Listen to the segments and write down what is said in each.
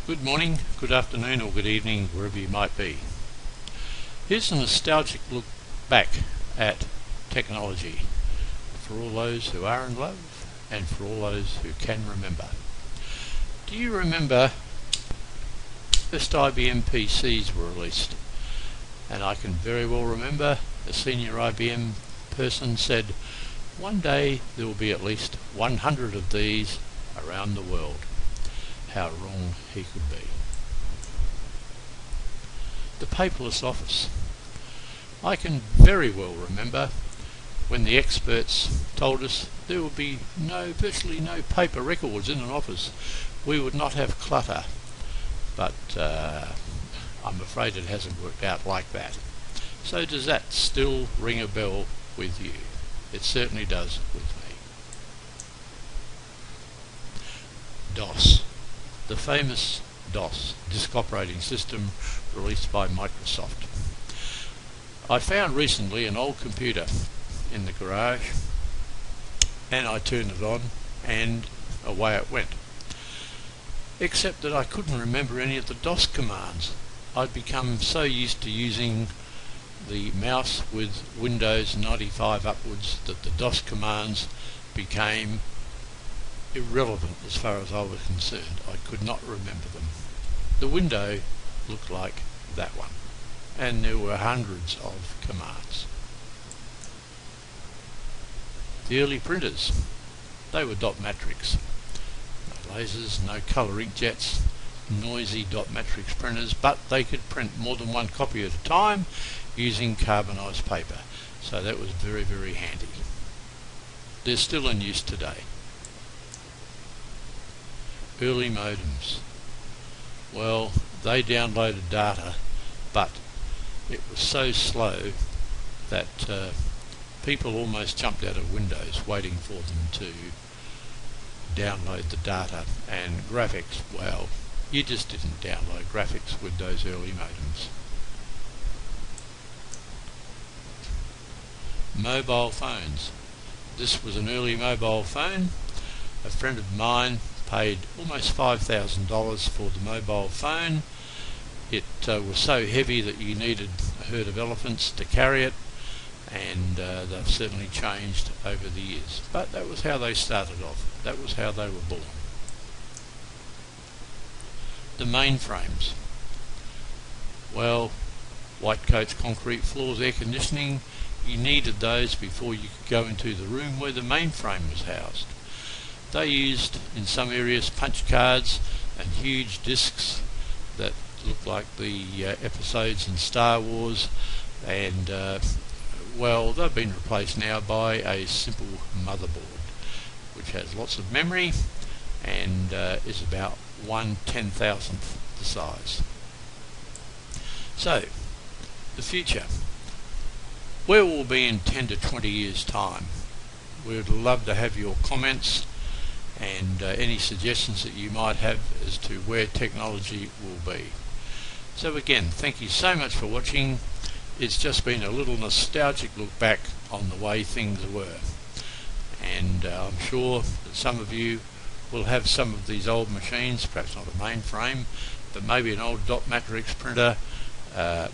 Good morning, good afternoon or good evening, wherever you might be. Here's a nostalgic look back at technology for all those who are in love and for all those who can remember. Do you remember first IBM PCs were released? And I can very well remember a senior IBM person said, one day there will be at least 100 of these around the world. How wrong he could be. The paperless office. I can very well remember when the experts told us there would be virtually no paper records in an office. We would not have clutter. But I'm afraid it hasn't worked out like that. So does that still ring a bell with you? It certainly does with me. DOS. The famous DOS, disk operating system released by Microsoft. I found recently an old computer in the garage and I turned it on and away it went. Except that I couldn't remember any of the DOS commands. I'd become so used to using the mouse with Windows 95 upwards that the DOS commands became irrelevant as far as I was concerned. I could not remember them. The window looked like that one, and there were hundreds of commands. The early printers, they were Dotmatrix. No lasers, no colour inkjets, noisy Dotmatrix printers, but they could print more than one copy at a time using carbonised paper, so that was very, very handy. They're still in use today. Early modems. Well, they downloaded data, but it was so slow that people almost jumped out of Windows waiting for them to download the data. And graphics, well, you just didn't download graphics with those early modems. Mobile phones. This was an early mobile phone. A friend of mine paid almost $5,000 for the mobile phone. It was so heavy that you needed a herd of elephants to carry it, and they've certainly changed over the years. But that was how they started off. That was how they were born. The mainframes. Well, white coats, concrete floors, air conditioning, you needed those before you could go into the room where the mainframe was housed. They used, in some areas, punch cards and huge discs that looked like the episodes in Star Wars, and well, they've been replaced now by a simple motherboard which has lots of memory and is about 1/10,000th the size. So, the future. Where will we be in 10 to 20 years' time? We'd love to have your comments and any suggestions that you might have as to where technology will be. So again, thank you so much for watching. It's just been a little nostalgic look back on the way things were, and I'm sure that some of you will have some of these old machines, perhaps not a mainframe, but maybe an old Dotmatrix printer,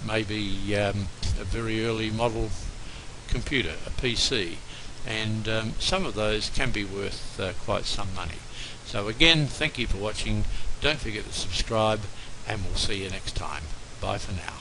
maybe a very early model computer, a PC, and some of those can be worth quite some money. So again, thank you for watching. Don't forget to subscribe, and we'll see you next time. Bye for now.